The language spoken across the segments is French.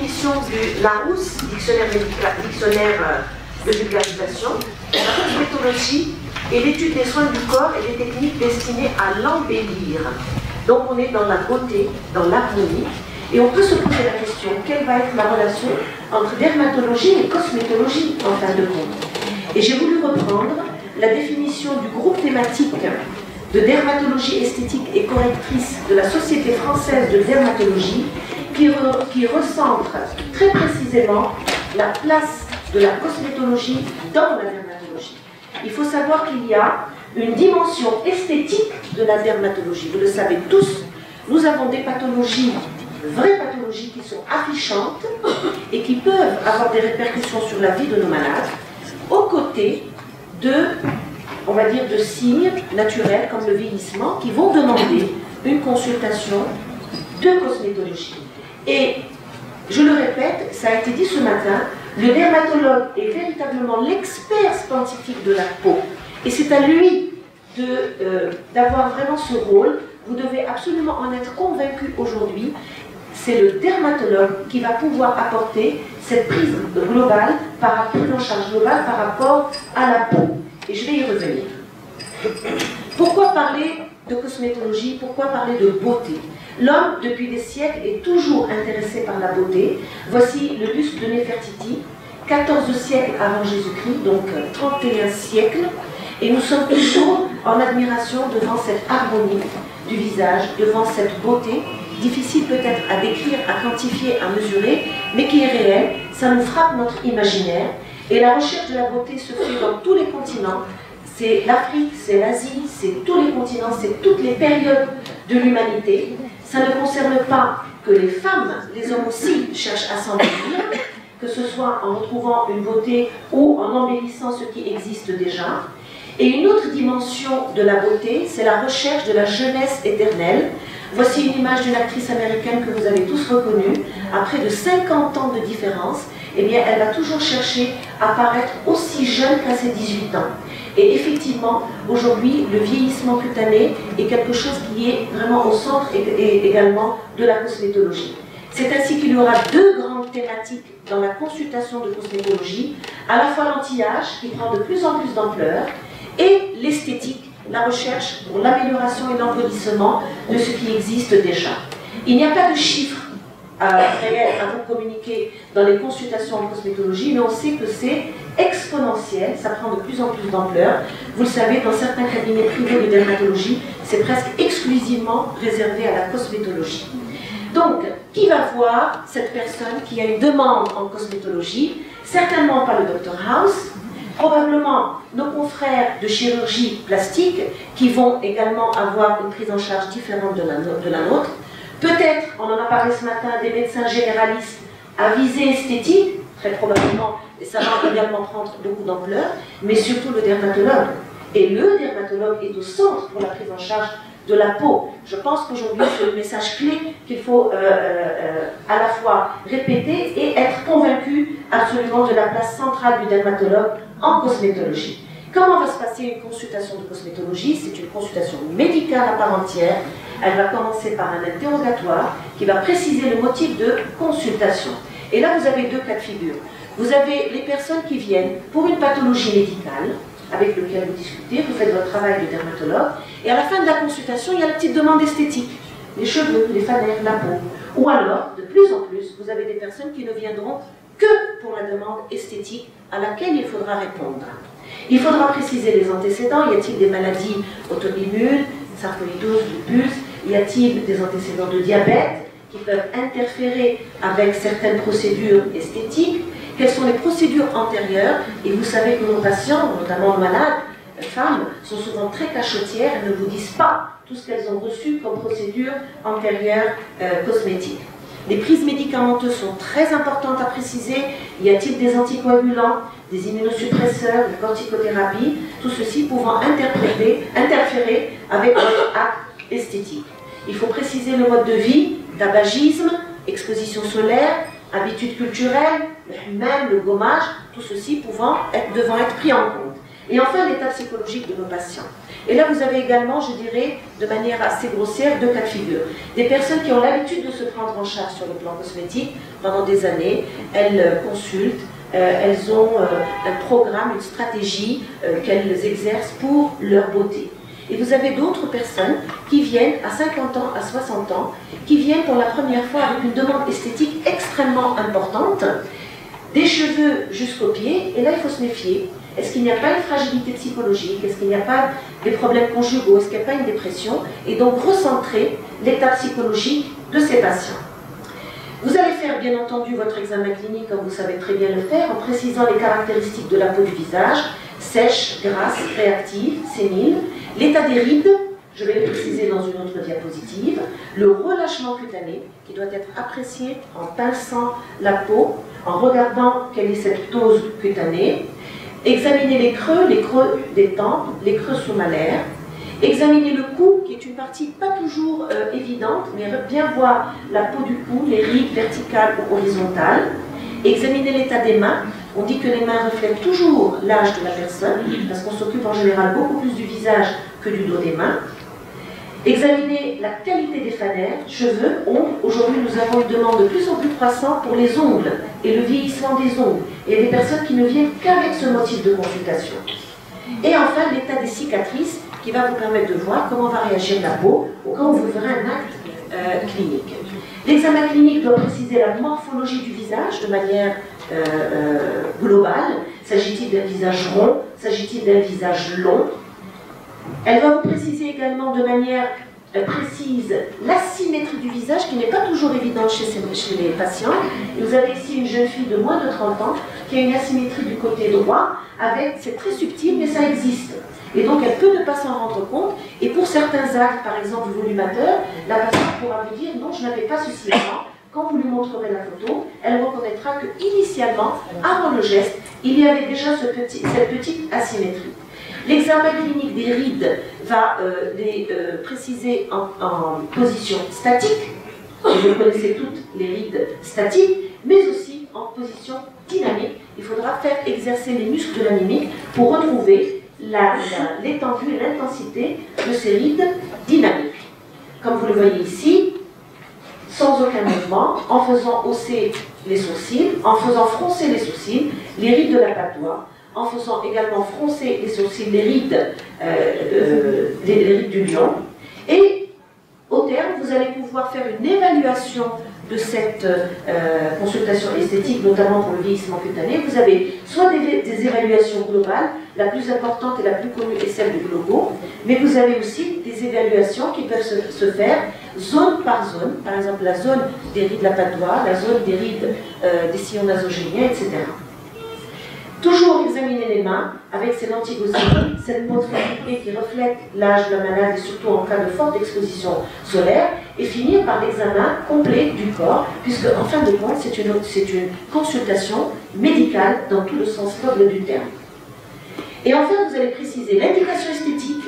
définition du Larousse, dictionnaire de vulgarisation, la cosmétologie est l'étude des soins du corps et des techniques destinées à l'embellir. Donc on est dans la beauté, dans l'harmonie, et on peut se poser la question, quelle va être la relation entre dermatologie et cosmétologie en fin de compte? Et j'ai voulu reprendre la définition du groupe thématique de dermatologie esthétique et correctrice de la Société française de dermatologie qui recentre très précisément la place de la cosmétologie dans la dermatologie. Il faut savoir qu'il y a une dimension esthétique de la dermatologie. Vous le savez tous, nous avons des pathologies, vraies pathologies qui sont affichantes et qui peuvent avoir des répercussions sur la vie de nos malades, aux côtés de, on va dire, de signes naturels comme le vieillissement qui vont demander une consultation de cosmétologie. Et je le répète, ça a été dit ce matin, le dermatologue est véritablement l'expert scientifique de la peau. Et c'est à lui d'avoir vraiment ce rôle. Vous devez absolument en être convaincu aujourd'hui. C'est le dermatologue qui va pouvoir apporter cette prise globale, prise en charge globale par rapport à la peau. Et je vais y revenir. Pourquoi parler de cosmétologie? Pourquoi parler de beauté? L'homme, depuis des siècles, est toujours intéressé par la beauté. Voici le buste de Néfertiti, 14 siècles avant Jésus-Christ, donc 31 siècles. Et nous sommes toujours en admiration devant cette harmonie du visage, devant cette beauté, difficile peut-être à décrire, à quantifier, à mesurer, mais qui est réelle. Ça nous frappe notre imaginaire. Et la recherche de la beauté se fait dans tous les continents. C'est l'Afrique, c'est l'Asie, c'est tous les continents, c'est toutes les périodes de l'humanité. Ça ne concerne pas que les femmes, les hommes aussi cherchent à s'embellir, que ce soit en retrouvant une beauté ou en embellissant ce qui existe déjà. Et une autre dimension de la beauté, c'est la recherche de la jeunesse éternelle. Voici une image d'une actrice américaine que vous avez tous reconnue. Après de 50 ans de différence, eh bien, elle va toujours chercher à paraître aussi jeune qu'à ses 18 ans. Et effectivement, aujourd'hui, le vieillissement cutané est quelque chose qui est vraiment au centre également de la cosmétologie. C'est ainsi qu'il y aura deux grandes thématiques dans la consultation de cosmétologie, à la fois l'anti-âge, qui prend de plus en plus d'ampleur, et l'esthétique, la recherche pour l'amélioration et l'embellissement de ce qui existe déjà. Il n'y a pas de chiffres réels à vous communiquer dans les consultations en cosmétologie, mais on sait que c'est exponentiel, ça prend de plus en plus d'ampleur. Vous le savez, dans certains cabinets privés de dermatologie, c'est presque exclusivement réservé à la cosmétologie. Donc, qui va voir cette personne qui a une demande en cosmétologie? Certainement pas le Dr House, probablement nos confrères de chirurgie plastique qui vont également avoir une prise en charge différente de la nôtre. Peut-être, on en a parlé ce matin, des médecins généralistes à visée esthétique, très probablement, et ça va également prendre beaucoup d'ampleur, mais surtout le dermatologue. Et le dermatologue est au centre pour la prise en charge de la peau. Je pense qu'aujourd'hui, c'est le message clé qu'il faut à la fois répéter et être convaincu absolument de la place centrale du dermatologue en cosmétologie. Comment va se passer une consultation de cosmétologie? C'est une consultation médicale à part entière. Elle va commencer par un interrogatoire qui va préciser le motif de consultation. Et là, vous avez deux cas de figure. Vous avez les personnes qui viennent pour une pathologie médicale, avec lequel vous discutez, vous faites votre travail de dermatologue, et à la fin de la consultation, il y a la petite demande esthétique. Les cheveux, les fanères, la peau. Ou alors, de plus en plus, vous avez des personnes qui ne viendront que pour la demande esthétique à laquelle il faudra répondre. Il faudra préciser les antécédents. Y a-t-il des maladies auto-immunes, sarcoïdose, lupus? Y a-t-il des antécédents de diabète qui peuvent interférer avec certaines procédures esthétiques? Quelles sont les procédures antérieures? Et vous savez que nos patients, notamment malades, femmes, sont souvent très cachotières et ne vous disent pas tout ce qu'elles ont reçu comme procédure antérieure cosmétique. Les prises médicamenteuses sont très importantes à préciser. Y a-t-il des anticoagulants, des immunosuppresseurs, des corticothérapies, tout ceci pouvant interférer avec votre acte esthétique. Il faut préciser le mode de vie, tabagisme, exposition solaire, habitudes culturelles, même le gommage, tout ceci devant être pris en compte. Et enfin, l'état psychologique de nos patients. Et là, vous avez également, je dirais, de manière assez grossière, deux cas de figure. Des personnes qui ont l'habitude de se prendre en charge sur le plan cosmétique pendant des années, elles consultent, elles ont un programme, une stratégie qu'elles exercent pour leur beauté. Et vous avez d'autres personnes qui viennent à 50 ans, à 60 ans, qui viennent pour la première fois avec une demande esthétique extrêmement importante, des cheveux jusqu'aux pieds, et là il faut se méfier. Est-ce qu'il n'y a pas une fragilité psychologique? Est-ce qu'il n'y a pas des problèmes conjugaux? Est-ce qu'il n'y a pas une dépression? Et donc recentrer l'état psychologique de ces patients. Vous allez faire bien entendu votre examen clinique, comme vous savez très bien le faire, en précisant les caractéristiques de la peau du visage, sèche, grasse, réactive, sénile, l'état des rides, je vais le préciser dans une autre diapositive, le relâchement cutané, qui doit être apprécié en pinçant la peau, en regardant quelle est cette dose cutanée, examiner les creux des tempes, les creux sous-malaires, examiner le cou, qui est une partie pas toujours évidente, mais bien voir la peau du cou, les rides verticales ou horizontales, examiner l'état des mains. On dit que les mains reflètent toujours l'âge de la personne, parce qu'on s'occupe en général beaucoup plus du visage que du dos des mains. Examiner la qualité des fanères, cheveux, ongles. Aujourd'hui, nous avons une demande de plus en plus croissante pour les ongles et le vieillissement des ongles. Et il y a des personnes qui ne viennent qu'avec ce motif de consultation. Et enfin, l'état des cicatrices, qui va vous permettre de voir comment va réagir la peau ou quand vous ferez un acte clinique. L'examen clinique doit préciser la morphologie du visage de manière globale. S'agit-il d'un visage rond? S'agit-il d'un visage long? Elle va vous préciser également de manière précise l'asymétrie du visage, qui n'est pas toujours évidente chez les patients. Et vous avez ici une jeune fille de moins de 30 ans qui a une asymétrie du côté droit, c'est très subtil, mais ça existe. Et donc elle peut ne pas s'en rendre compte, et pour certains actes, par exemple volumateurs, la patiente pourra vous dire non, je n'avais pas ceci avant. Quand vous lui montrerez la photo, elle reconnaîtra que initialement, avant le geste, il y avait déjà cette petite asymérie. L'examen clinique des rides va les préciser en position statique, et vous connaissez toutes les rides statiques, mais aussi en position dynamique. Il faudra faire exercer les muscles de la mimique pour retrouver l'étendue et l'intensité de ces rides dynamiques. Comme vous le voyez ici, sans aucun mouvement, en faisant hausser les sourcils, en faisant froncer les sourcils, les rides de la patois, en faisant également froncer les sourcils, les rides du lion. Et au terme, vous allez pouvoir faire une évaluation de cette consultation esthétique, notamment pour le vieillissement cutané. Vous avez soit des évaluations globales, la plus importante et la plus connue est celle du Globo, mais vous avez aussi des évaluations qui peuvent se faire zone par zone, par exemple la zone des rides de la patois, la zone des rides des sillons nasogéniens, etc. Toujours examiner les mains avec ces lentilles Gaussian, cette peau fabriquée qui reflète l'âge de la malade et surtout en cas de forte exposition solaire, et finir par l'examen complet du corps, puisque en fin de compte c'est une consultation médicale dans tout le sens noble du terme. Et enfin vous allez préciser l'indication esthétique,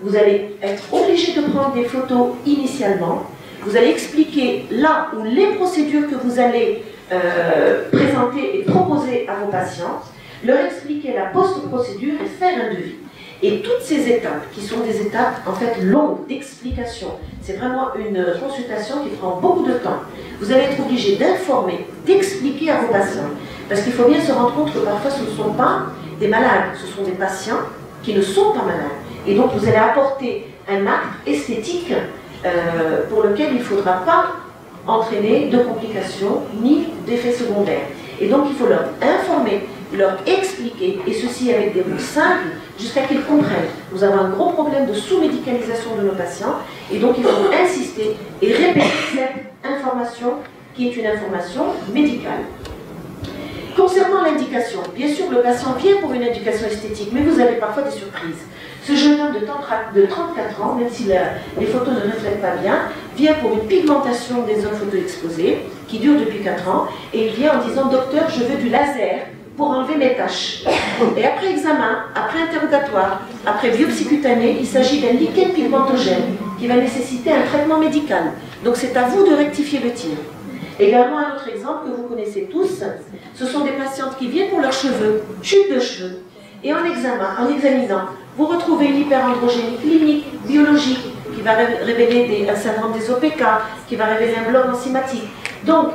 vous allez être obligé de prendre des photos initialement, vous allez expliquer là où les procédures que vous allez présenter et proposer à vos patients, leur expliquer la post-procédure et faire un devis. Et toutes ces étapes, qui sont des étapes en fait longues d'explication, c'est vraiment une consultation qui prend beaucoup de temps. Vous allez être obligé d'informer, d'expliquer à vos patients. Parce qu'il faut bien se rendre compte que parfois ce ne sont pas des malades, ce sont des patients qui ne sont pas malades. Et donc vous allez apporter un acte esthétique pour lequel il ne faudra pas entraîner de complications ni d'effets secondaires. Et donc il faut leur informer, leur expliquer, et ceci avec des mots simples, jusqu'à qu'ils comprennent. Nous avons un gros problème de sous-médicalisation de nos patients, et donc il faut insister et répéter cette information qui est une information médicale. Concernant l'indication, bien sûr le patient vient pour une indication esthétique, mais vous avez parfois des surprises. Ce jeune homme de 34 ans, même si les photos ne reflètent pas bien, vient pour une pigmentation des zones photo-exposées, qui dure depuis 4 ans, et il vient en disant « Docteur, je veux du laser pour enlever mes taches ». Et après examen, après interrogatoire, après biopsie cutanée, il s'agit d'un liquide pigmentogène qui va nécessiter un traitement médical. Donc c'est à vous de rectifier le tir. Également un autre exemple que vous connaissez tous, ce sont des patientes qui viennent pour leurs cheveux, chute de cheveux, et en examinant Vous retrouvez une hyperandrogénie clinique, biologique, qui va révéler un syndrome des OPK, qui va révéler un bloc enzymatique. Donc,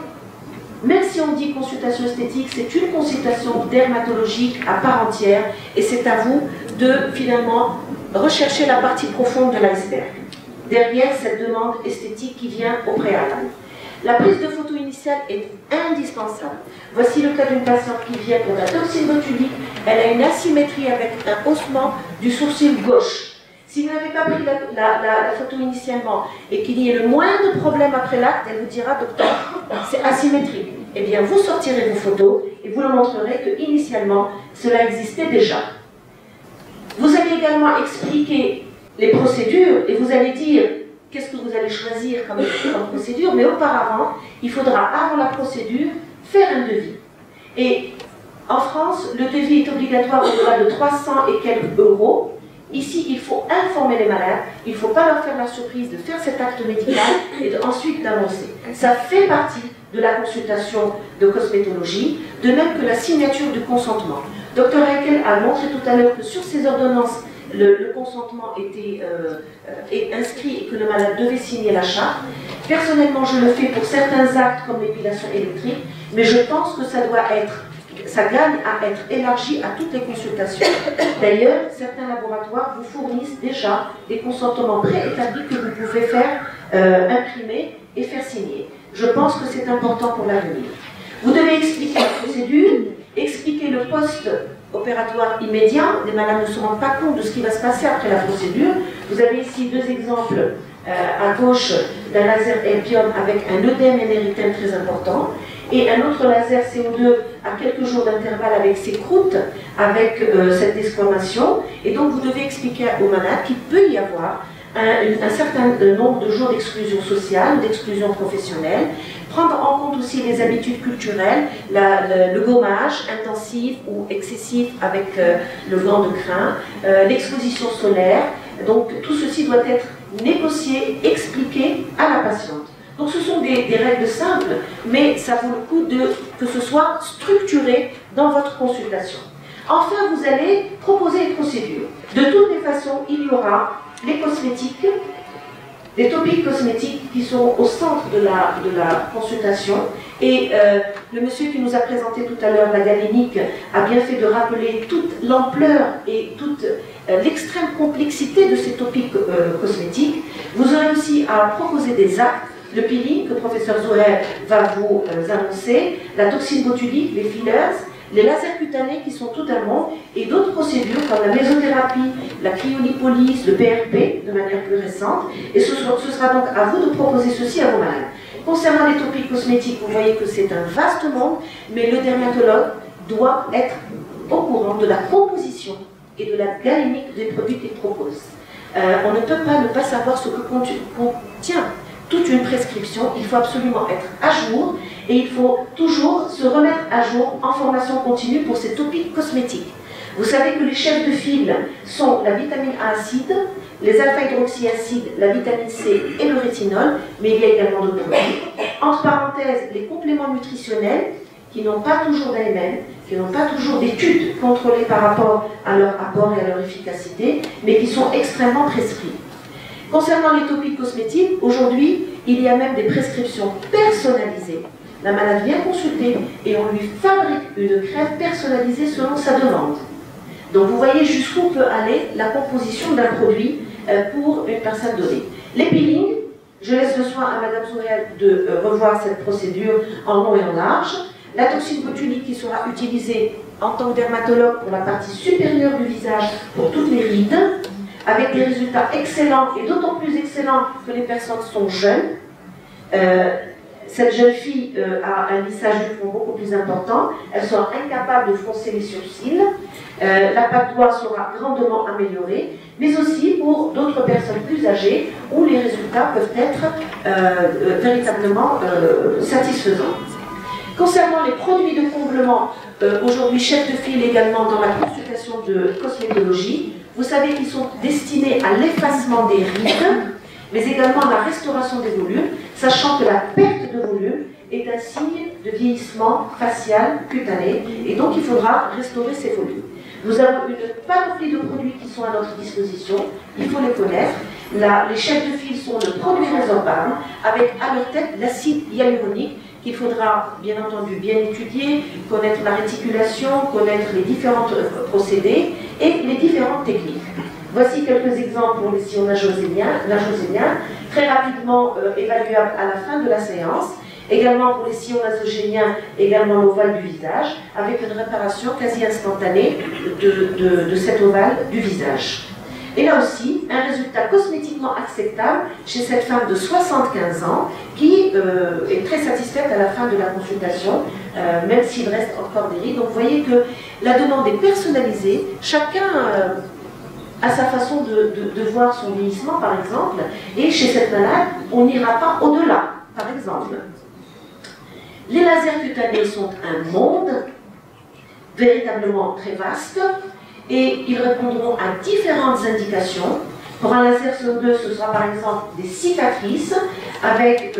même si on dit consultation esthétique, c'est une consultation dermatologique à part entière, et c'est à vous de finalement rechercher la partie profonde de l'iceberg, derrière cette demande esthétique qui vient au préalable. La prise de photo initiale est indispensable. Voici le cas d'une patiente qui vient pour la toxine botulique. Elle a une asymétrie avec un haussement du sourcil gauche. Si vous n'avez pas pris la photo initialement et qu'il y ait le moindre problème après l'acte, elle vous dira, docteur, c'est asymétrique. Eh bien, vous sortirez vos photos et vous le montrerez que initialement, cela existait déjà. Vous allez également expliquer les procédures et vous allez dire qu'est-ce que vous allez choisir comme procédure, mais auparavant, il faudra, avant la procédure, faire un devis. Et en France, le devis est obligatoire au-delà de 300 et quelques euros. Ici, il faut informer les malades, il ne faut pas leur faire la surprise de faire cet acte médical et ensuite d'annoncer. Ça fait partie de la consultation de cosmétologie, de même que la signature du consentement. Dr Heikel a montré tout à l'heure que sur ces ordonnances, le consentement était inscrit et que le malade devait signer la charte. Personnellement, je le fais pour certains actes comme l'épilation électrique, mais je pense que ça gagne à être élargi à toutes les consultations. D'ailleurs, certains laboratoires vous fournissent déjà des consentements préétablis que vous pouvez faire imprimer et faire signer. Je pense que c'est important pour l'avenir. Vous devez expliquer la procédure, expliquer le post-opératoire immédiat. Les malades ne se rendent pas compte de ce qui va se passer après la procédure. Vous avez ici deux exemples à gauche d'un laser Erbium avec un œdème émérythème très important et un autre laser CO2 à quelques jours d'intervalle avec ses croûtes, avec cette desquamation. Et donc vous devez expliquer aux malades qu'il peut y avoir un certain nombre de jours d'exclusion sociale, d'exclusion professionnelle, prendre en compte aussi les habitudes culturelles, le gommage intensif ou excessif avec le gant de crin, l'exposition solaire. Donc tout ceci doit être négocié, expliqué à la patiente. Donc ce sont des règles simples, mais ça vaut le coup que ce soit structuré dans votre consultation. Enfin, vous allez proposer les procédures. De toutes les façons, il y aura les cosmétiques, les topiques cosmétiques qui sont au centre de la consultation. Et le monsieur qui nous a présenté tout à l'heure la galénique a bien fait de rappeler toute l'ampleur et toute l'extrême complexité de ces topiques cosmétiques. Vous aurez aussi à proposer des actes, le peeling que le professeur Zoher va vous annoncer, la toxine botulique, les fillers, les lasers cutanés qui sont tout un monde, et d'autres procédures comme la mésothérapie, la cryolipolyse, le PRP de manière plus récente. Et ce sera donc à vous de proposer ceci à vos malades. Concernant les topiques cosmétiques, vous voyez que c'est un vaste monde, mais le dermatologue doit être au courant de la composition et de la galénique des produits qu'il propose. On ne peut pas ne pas savoir ce que contient toute une prescription. Il faut absolument être à jour et il faut toujours se remettre à jour en formation continue pour ces topiques cosmétiques. Vous savez que les chefs de file sont la vitamine A acide, les alpha-hydroxyacides, la vitamine C et le rétinol, mais il y a également d'autres produits. Entre parenthèses, les compléments nutritionnels qui n'ont pas toujours d'AMM, qui n'ont pas toujours d'études contrôlées par rapport à leur apport et à leur efficacité, mais qui sont extrêmement prescrits. Concernant les topiques cosmétiques, aujourd'hui, il y a même des prescriptions personnalisées. La malade vient consulter et on lui fabrique une crème personnalisée selon sa demande. Donc vous voyez jusqu'où peut aller la composition d'un produit pour une personne donnée. Les peelings, je laisse le soin à Madame Zouriel de revoir cette procédure en long et en large. La toxine botulique qui sera utilisée en tant que dermatologue pour la partie supérieure du visage pour toutes les rides, avec des résultats excellents et d'autant plus excellents que les personnes sont jeunes. Cette jeune fille a un lissage du front beaucoup plus important, elle sera incapable de froncer les sourcils, la pâte d'oie sera grandement améliorée, mais aussi pour d'autres personnes plus âgées où les résultats peuvent être véritablement satisfaisants. Concernant les produits de comblement, aujourd'hui chef de file également dans la consultation de cosmétologie, vous savez qu'ils sont destinés à l'effacement des rides, mais également à la restauration des volumes, sachant que la perte de volume est un signe de vieillissement facial cutané, et donc il faudra restaurer ces volumes. Nous avons une panoplie de produits qui sont à notre disposition, il faut les connaître. Les chefs de file sont le produit résorbable, avec à leur tête l'acide hyaluronique, qu'il faudra bien entendu bien étudier, connaître la réticulation, connaître les différents procédés et les différentes techniques. Voici quelques exemples pour les sillons najoséniens, très rapidement évaluables à la fin de la séance. Également pour les sillons nasogéniens, également l'ovale du visage, avec une réparation quasi instantanée de cet ovale du visage. Et là aussi, un résultat cosmétiquement acceptable chez cette femme de 75 ans qui est très satisfaite à la fin de la consultation, même s'il reste encore des rides. Donc vous voyez que la demande est personnalisée, chacun a sa façon de voir son vieillissement par exemple, et chez cette malade, on n'ira pas au-delà, par exemple. Les lasers cutanés sont un monde véritablement très vaste et ils répondront à différentes indications. Pour un laser CO2, ce sera par exemple des cicatrices avec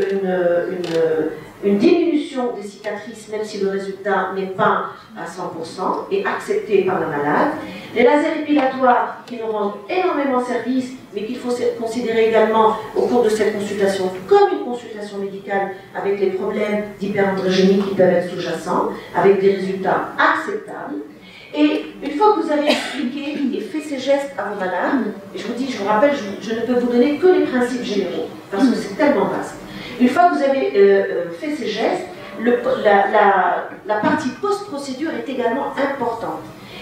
une diminution des cicatrices, même si le résultat n'est pas à 100% et accepté par la malade. Les lasers épilatoires qui nous rendent énormément service, mais qu'il faut considérer également au cours de cette consultation comme une consultation médicale avec les problèmes d'hyperandrogénie qui peuvent être sous-jacents, avec des résultats acceptables. Et une fois que vous avez expliqué et fait ces gestes à vos malades, et je vous rappelle, je ne peux vous donner que les principes généraux, parce que c'est tellement vaste. Une fois que vous avez fait ces gestes, la partie post-procédure est également importante.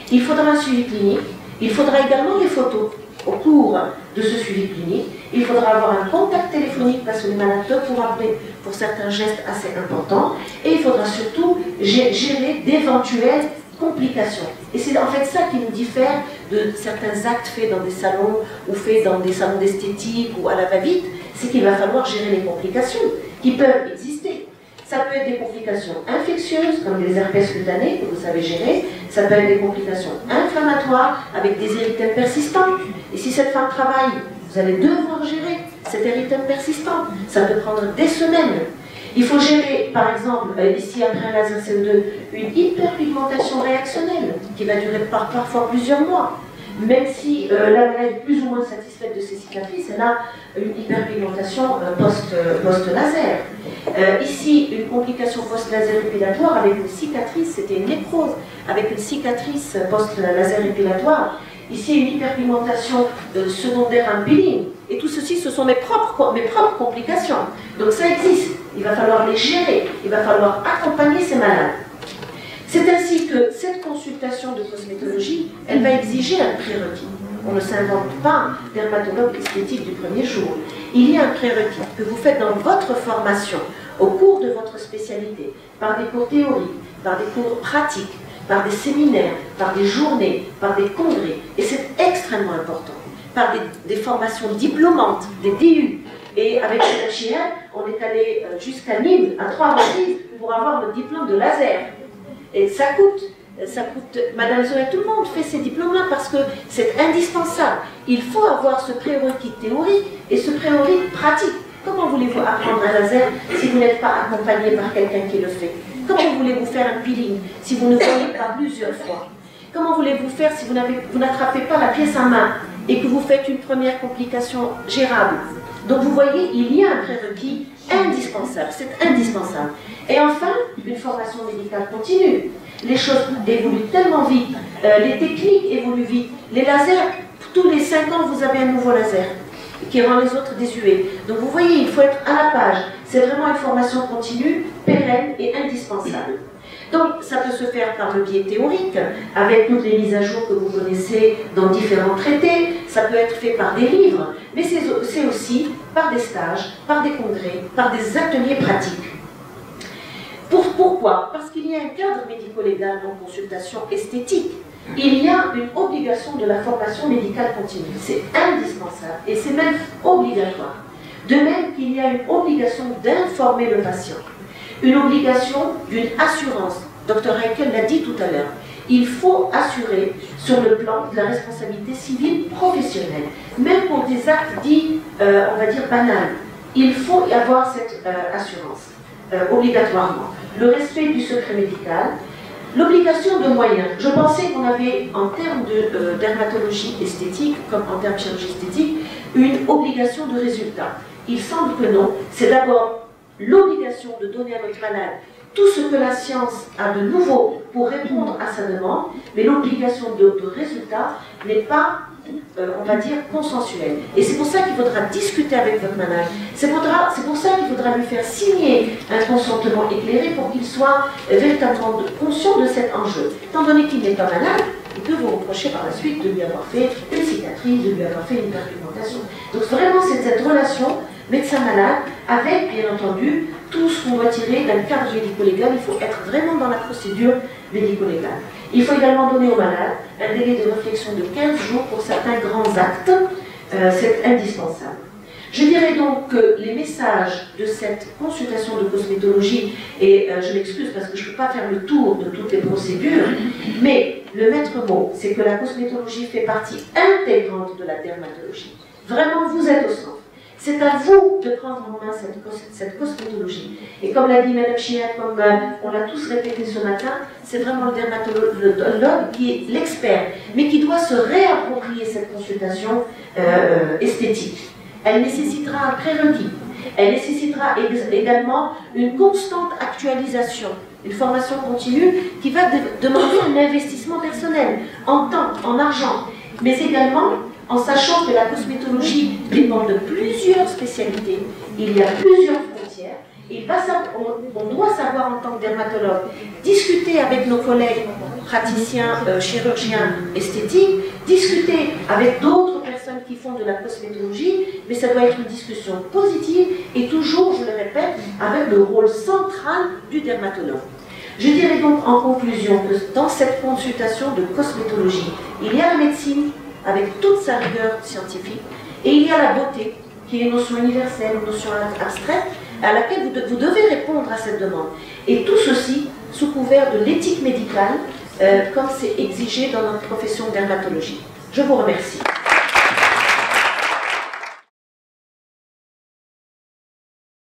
Il faudra un suivi clinique, il faudra également des photos au cours de ce suivi clinique, il faudra avoir un contact téléphonique parce que les malades peuvent vous rappeler pour certains gestes assez importants, et il faudra surtout gérer d'éventuelles complications. Et c'est en fait ça qui nous diffère de certains actes faits dans des salons ou faits dans des salons d'esthétique ou à la va-vite, c'est qu'il va falloir gérer les complications qui peuvent exister. Ça peut être des complications infectieuses, comme les herpès cutanés, que vous savez gérer. Ça peut être des complications inflammatoires, avec des érythèmes persistants. Et si cette femme travaille, vous allez devoir gérer cet érythème persistant. Ça peut prendre des semaines. Il faut gérer, par exemple, ici après un laser CO2, une hyperpigmentation réactionnelle, qui va durer parfois plusieurs mois. Même si la malade est plus ou moins satisfaite de ses cicatrices, elle a une hyperpigmentation post-laser. Ici, une complication post-laser épilatoire avec une cicatrice, c'était une nécrose, avec une cicatrice post-laser épilatoire. Ici, une hyperpigmentation secondaire à un peeling. Et tout ceci, ce sont mes propres complications. Donc ça existe. Il va falloir les gérer. Il va falloir accompagner ces malades. C'est ainsi que cette consultation de cosmétologie, elle va exiger un prérequis. On ne s'invente pas dermatologue esthétique du premier jour. Il y a un prérequis que vous faites dans votre formation, au cours de votre spécialité, par des cours théoriques, par des cours pratiques, par des séminaires, par des journées, par des congrès. Et c'est extrêmement important. Par des formations diplômantes, des DU. Et avec le HIR, on est allé jusqu'à Nîmes, à 3 reprises, pour avoir le diplôme de laser. Et ça coûte, Madame Zoé, tout le monde fait ces diplômes-là parce que c'est indispensable. Il faut avoir ce prérequis théorique et ce prérequis pratique. Comment voulez-vous apprendre un laser si vous n'êtes pas accompagné par quelqu'un qui le fait? Comment voulez-vous faire un peeling si vous ne voyez pas plusieurs fois? Comment voulez-vous faire si vous n'attrapez pas la pièce en main et que vous faites une première complication gérable? Donc vous voyez, il y a un prérequis indispensable, c'est indispensable. Et enfin, une formation médicale continue. Les choses évoluent tellement vite, les techniques évoluent vite. Les lasers, tous les 5 ans, vous avez un nouveau laser qui rend les autres désuets. Donc vous voyez, il faut être à la page. C'est vraiment une formation continue, pérenne et indispensable. Donc ça peut se faire par le biais théorique, avec toutes les mises à jour que vous connaissez dans différents traités. Ça peut être fait par des livres, mais c'est aussi par des stages, par des congrès, par des ateliers pratiques. Pourquoi? Parce qu'il y a un cadre médico-légal en consultation esthétique. Il y a une obligation de la formation médicale continue. C'est indispensable et c'est même obligatoire. De même qu'il y a une obligation d'informer le patient. Une obligation d'une assurance. Dr Heikel l'a dit tout à l'heure. Il faut assurer sur le plan de la responsabilité civile professionnelle. Même pour des actes dits, on va dire, banals. Il faut y avoir cette assurance, obligatoirement. Le respect du secret médical, L'obligation de moyens. Je pensais qu'on avait, en termes de dermatologie esthétique, comme en termes de chirurgie esthétique, une obligation de résultat. Il semble que non. C'est d'abord l'obligation de donner à notre malade tout ce que la science a de nouveau pour répondre à sa demande, mais l'obligation de résultat n'est pas, on va dire, consensuelle. Et c'est pour ça qu'il faudra discuter avec votre malade. C'est pour ça qu'il faudra lui faire signer un consentement éclairé pour qu'il soit véritablement conscient de cet enjeu. Étant donné qu'il n'est pas malade, il peut vous reprocher par la suite de lui avoir fait une cicatrice, de lui avoir fait une hyperpigmentation. Donc vraiment, c'est cette relation médecin-malade avec, bien entendu, tout ce qu'on doit tirer d'un cadre médico-légal. Il faut être vraiment dans la procédure médico-légale. Il faut également donner au malade un délai de réflexion de 15 jours pour certains grands actes. C'est indispensable. Je dirais donc que les messages de cette consultation de cosmétologie, et je m'excuse parce que je ne peux pas faire le tour de toutes les procédures, mais le maître mot, c'est que la cosmétologie fait partie intégrante de la dermatologie. Vraiment, vous êtes au centre. C'est à vous de prendre en main cette cosmétologie. Et comme l'a dit Mme Chien, comme on l'a tous répété ce matin, c'est vraiment le dermatologue qui est l'expert, mais qui doit se réapproprier cette consultation esthétique. Elle nécessitera un prérequis. Elle nécessitera également une constante actualisation, une formation continue qui va demander un investissement personnel, en temps, en argent, mais également en sachant que la cosmétologie dépend de plusieurs spécialités, il y a plusieurs frontières, et on doit savoir en tant que dermatologue discuter avec nos collègues praticiens, chirurgiens esthétiques, discuter avec d'autres personnes qui font de la cosmétologie, mais ça doit être une discussion positive et toujours, je le répète, avec le rôle central du dermatologue. Je dirais donc en conclusion que dans cette consultation de cosmétologie, il y a la médecine, avec toute sa rigueur scientifique, et il y a la beauté, qui est une notion universelle, une notion abstraite, à laquelle vous devez répondre à cette demande. Et tout ceci sous couvert de l'éthique médicale, comme c'est exigé dans notre profession de dermatologie. Je vous remercie.